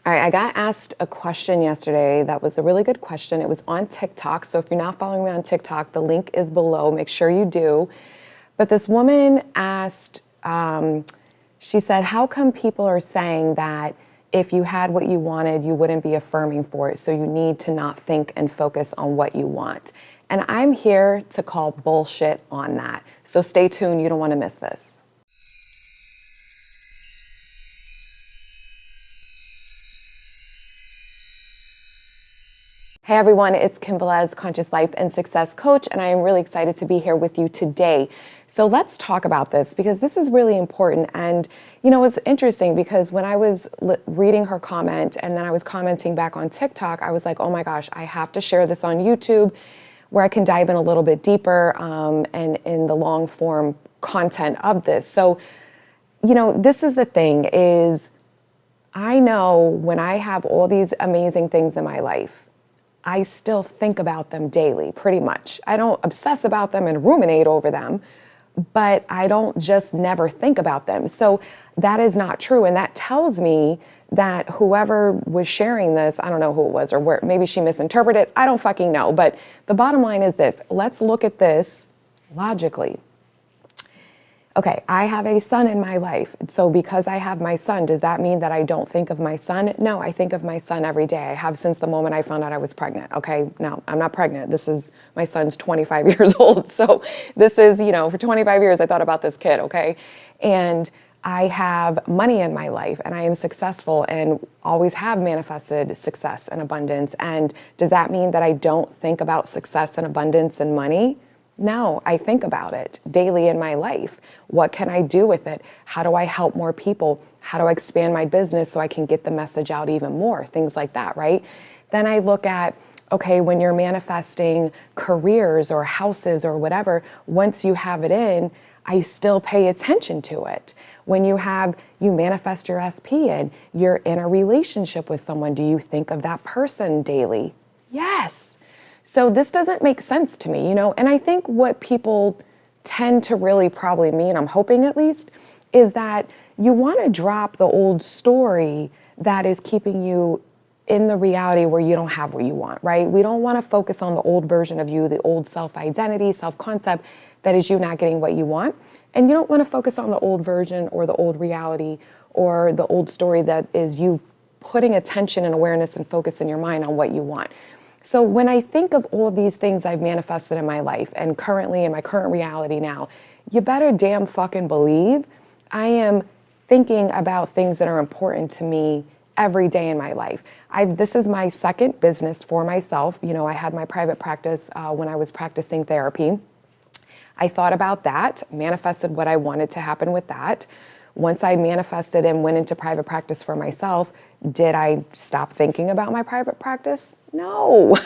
All right, I got asked a question yesterday that was a really good question. It was on TikTok. So if you're not following me on TikTok, the link is below. Make sure you do. But this woman asked, she said, how come people are saying that if you had what you wanted, you wouldn't be affirming for it? So you need to not think and focus on what you want. And I'm here to call bullshit on that. So stay tuned. You don't want to miss this. Hey everyone, it's Kim Velez, Conscious Life and Success Coach, and I am really excited to be here with you today. So let's talk about this because this is really important. And you know, it's interesting because when I was reading her comment and then I was commenting back on TikTok, I was like, oh my gosh, I have to share this on YouTube where I can dive in a little bit deeper and in the long form content of this. So, you know, this is the thing is I know when I have all these amazing things in my life, I still think about them daily, pretty much. I don't obsess about them and ruminate over them, but I don't just never think about them. So that is not true. And that tells me that whoever was sharing this, I don't know who it was or where, maybe she misinterpreted, I don't fucking know. But the bottom line is this, let's look at this logically. Okay, I have a son in my life. So because I have my son, does that mean that I don't think of my son? No, I think of my son every day. I have since the moment I found out I was pregnant. Okay, no, I'm not pregnant. This is, my son's 25 years old. So this is, you know, for 25 years, I thought about this kid, okay? And I have money in my life and I am successful and always have manifested success and abundance. And does that mean that I don't think about success and abundance and money? No, I think about it daily in my life. What can I do with it? How do I help more people? How do I expand my business so I can get the message out even more? Things like that, right? Then I look at, okay, when you're manifesting careers or houses or whatever, once you have it in, I still pay attention to it. When you manifest your SP and you're in a relationship with someone, do you think of that person daily? Yes. So this doesn't make sense to me, you know, and I think what people tend to really probably mean, I'm hoping at least, is that you want to drop the old story that is keeping you in the reality where you don't have what you want, right? We don't want to focus on the old version of you, the old self-identity, self-concept that is you not getting what you want. And you don't want to focus on the old version or the old reality or the old story that is you putting attention and awareness and focus in your mind on what you want. So when I think of all these things I've manifested in my life and currently in my current reality now, you better damn fucking believe I am thinking about things that are important to me every day in my life. This is my second business for myself. You know, I had my private practice when I was practicing therapy. I thought about that, manifested what I wanted to happen with that. Once I manifested and went into private practice for myself, did I stop thinking about my private practice? No.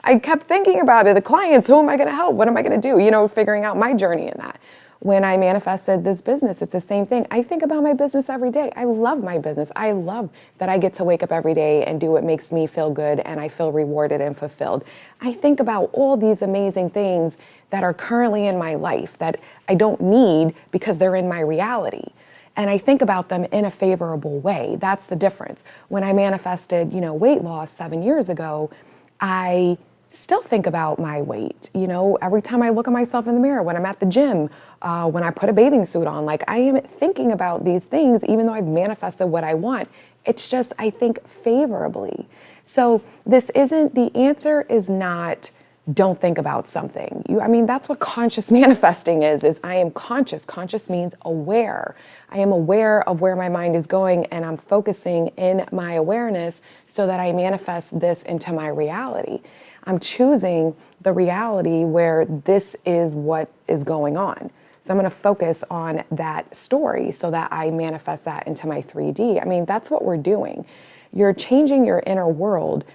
I kept thinking about it. The clients, who am I going to help? What am I going to do? You know, figuring out my journey in that. When I manifested this business, it's the same thing. I think about my business every day. I love my business. I love that I get to wake up every day and do what makes me feel good and I feel rewarded and fulfilled. I think about all these amazing things that are currently in my life that I don't need because they're in my reality. And I think about them in a favorable way. That's the difference. When I manifested, you know, weight loss 7 years ago, I still think about my weight. You know, every time I look at myself in the mirror, when I'm at the gym, when I put a bathing suit on, like I am thinking about these things, even though I've manifested what I want. It's just, I think favorably. So the answer is not, don't think about something. I mean, that's what conscious manifesting is I am conscious. Conscious means aware. I am aware of where my mind is going and I'm focusing in my awareness so that I manifest this into my reality. I'm choosing the reality where this is what is going on. So I'm going to focus on that story so that I manifest that into my 3D. I mean, that's what we're doing. You're changing your inner world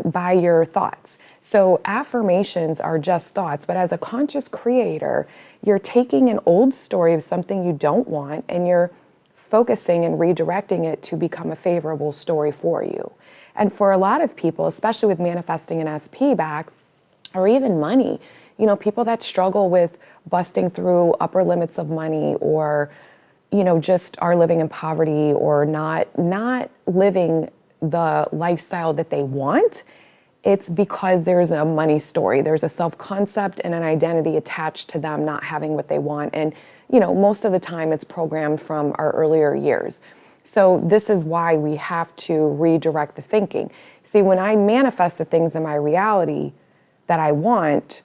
by your thoughts. So affirmations are just thoughts, but as a conscious creator, you're taking an old story of something you don't want and you're focusing and redirecting it to become a favorable story for you. And for a lot of people, especially with manifesting an SP back or even money, you know, people that struggle with busting through upper limits of money or, you know, just are living in poverty or not living the lifestyle that they want, it's because there's a money story. There's a self-concept and an identity attached to them not having what they want. And, most of the time it's programmed from our earlier years. So this is why we have to redirect the thinking. See, when I manifest the things in my reality that I want,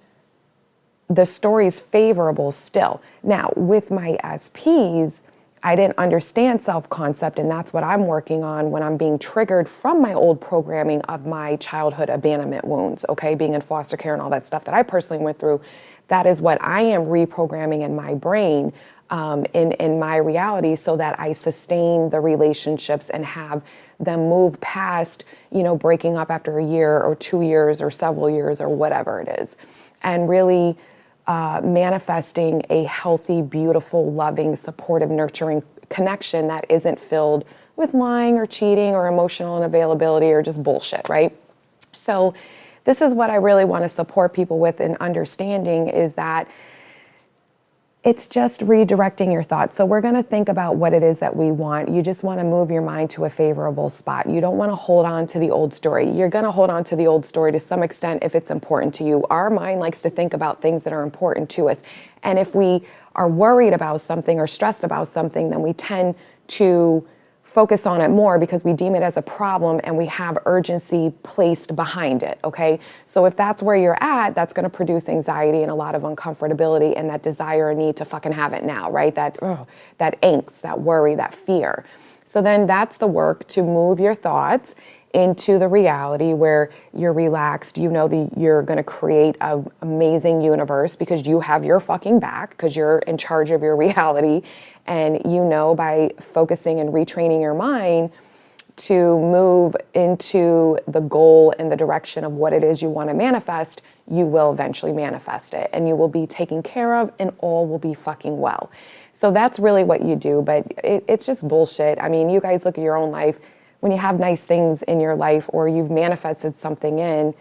the story's favorable still. Now, with my SPs, I didn't understand self-concept, and that's what I'm working on when I'm being triggered from my old programming of my childhood abandonment wounds, okay? Being in foster care and all that stuff that I personally went through. That is what I am reprogramming in my brain, in my reality, so that I sustain the relationships and have them move past, breaking up after a year or 2 years or several years or whatever it is. And really manifesting a healthy, beautiful, loving, supportive, nurturing connection that isn't filled with lying or cheating or emotional unavailability or just bullshit, right? So this is what I really want to support people with in understanding, is that it's just redirecting your thoughts. So we're going to think about what it is that we want. You just want to move your mind to a favorable spot. You don't want to hold on to the old story. You're going to hold on to the old story to some extent if it's important to you. Our mind likes to think about things that are important to us. And if we are worried about something or stressed about something, then we tend to focus on it more because we deem it as a problem and we have urgency placed behind it, okay? So if that's where you're at, that's gonna produce anxiety and a lot of uncomfortability and that desire and need to fucking have it now, right? That angst, that worry, that fear. So then that's the work to move your thoughts into the reality where you're relaxed. You're gonna create an amazing universe because you have your fucking back, because you're in charge of your reality. And by focusing and retraining your mind to move into the goal and the direction of what it is you want to manifest, you will eventually manifest it and you will be taken care of and all will be fucking well. So that's really what you do, but it's just bullshit. I mean, you guys look at your own life. When you have nice things in your life or you've manifested something in,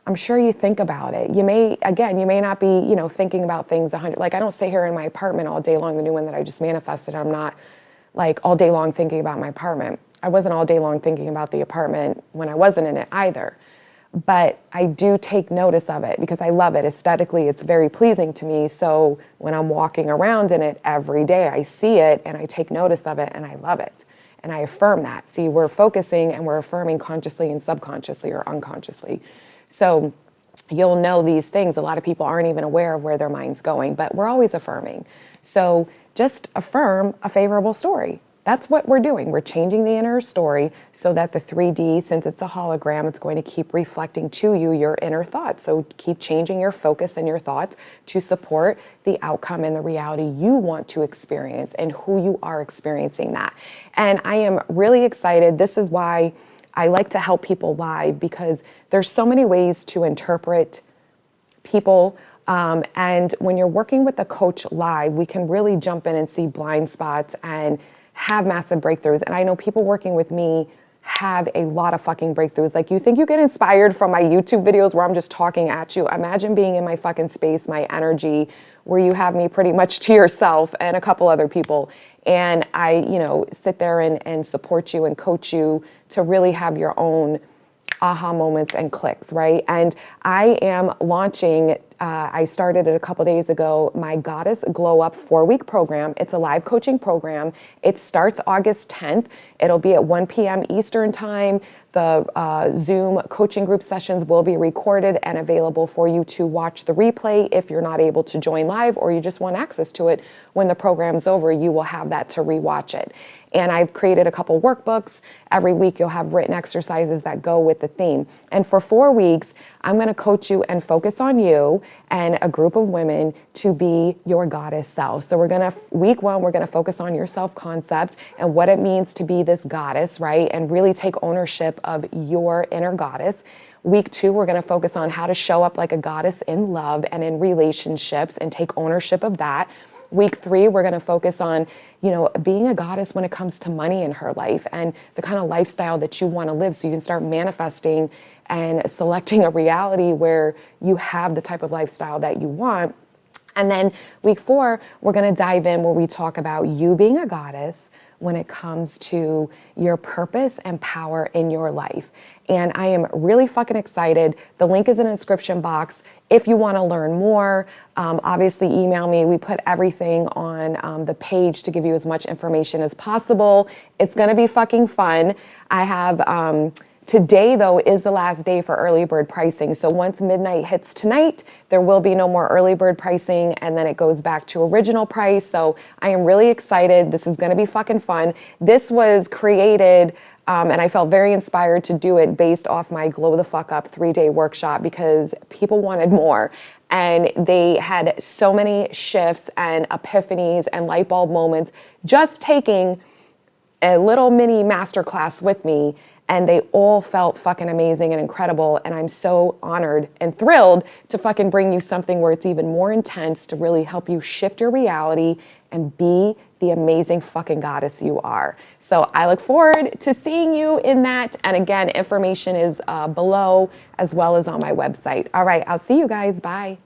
I'm sure you think about it. You may not be, thinking about things 100. Like I don't sit here in my apartment all day long, the new one that I just manifested. I'm not like all day long thinking about my apartment. I wasn't all day long thinking about the apartment when I wasn't in it either. But I do take notice of it because I love it. Aesthetically, it's very pleasing to me. So when I'm walking around in it every day, I see it and I take notice of it and I love it. And I affirm that. See, we're focusing and we're affirming consciously and subconsciously or unconsciously. So you'll know these things. A lot of people aren't even aware of where their mind's going, but we're always affirming. So just affirm a favorable story. That's what we're doing. We're changing the inner story so that the 3D, since it's a hologram, it's going to keep reflecting to you your inner thoughts. So keep changing your focus and your thoughts to support the outcome and the reality you want to experience and who you are experiencing that. And I am really excited. This is why I like to help people live, because there's so many ways to interpret people. And when you're working with a coach live, we can really jump in and see blind spots and have massive breakthroughs. And I know people working with me have a lot of fucking breakthroughs. Like, you think you get inspired from my YouTube videos where I'm just talking at you. Imagine being in my fucking space, my energy, where you have me pretty much to yourself and a couple other people. And I, sit there and support you and coach you to really have your own aha moments and clicks, right? And I am launching, I started it a couple days ago, my Goddess Glow Up 4-week program. It's a live coaching program. It starts August 10th. It'll be at 1 p.m. Eastern time. The Zoom coaching group sessions will be recorded and available for you to watch the replay if you're not able to join live or you just want access to it. When the program's over, you will have that to rewatch it. And I've created a couple workbooks. Every week you'll have written exercises that go with the theme. And for 4 weeks, I'm going to coach you and focus on you and a group of women to be your goddess self. So week 1, we're going to focus on your self-concept and what it means to be this goddess, right? And really take ownership of your inner goddess. Week 2, we're going to focus on how to show up like a goddess in love and in relationships and take ownership of that. Week 3, we're going to focus on, being a goddess when it comes to money in her life and the kind of lifestyle that you want to live, so you can start manifesting and selecting a reality where you have the type of lifestyle that you want. And then week 4, we're going to dive in where we talk about you being a goddess when it comes to your purpose and power in your life. And I am really fucking excited. The link is in the description box. If you want to learn more, obviously email me. We put everything on the page to give you as much information as possible. It's going to be fucking fun. I have... Today, though, is the last day for early bird pricing. So once midnight hits tonight, there will be no more early bird pricing, and then it goes back to original price. So I am really excited. This is going to be fucking fun. This was created, and I felt very inspired to do it based off my Glow the Fuck Up 3-day workshop because people wanted more. And they had so many shifts and epiphanies and light bulb moments just taking a little mini masterclass with me. And they all felt fucking amazing and incredible. And I'm so honored and thrilled to fucking bring you something where it's even more intense to really help you shift your reality and be the amazing fucking goddess you are. So I look forward to seeing you in that. And again, information is below as well as on my website. All right, I'll see you guys. Bye.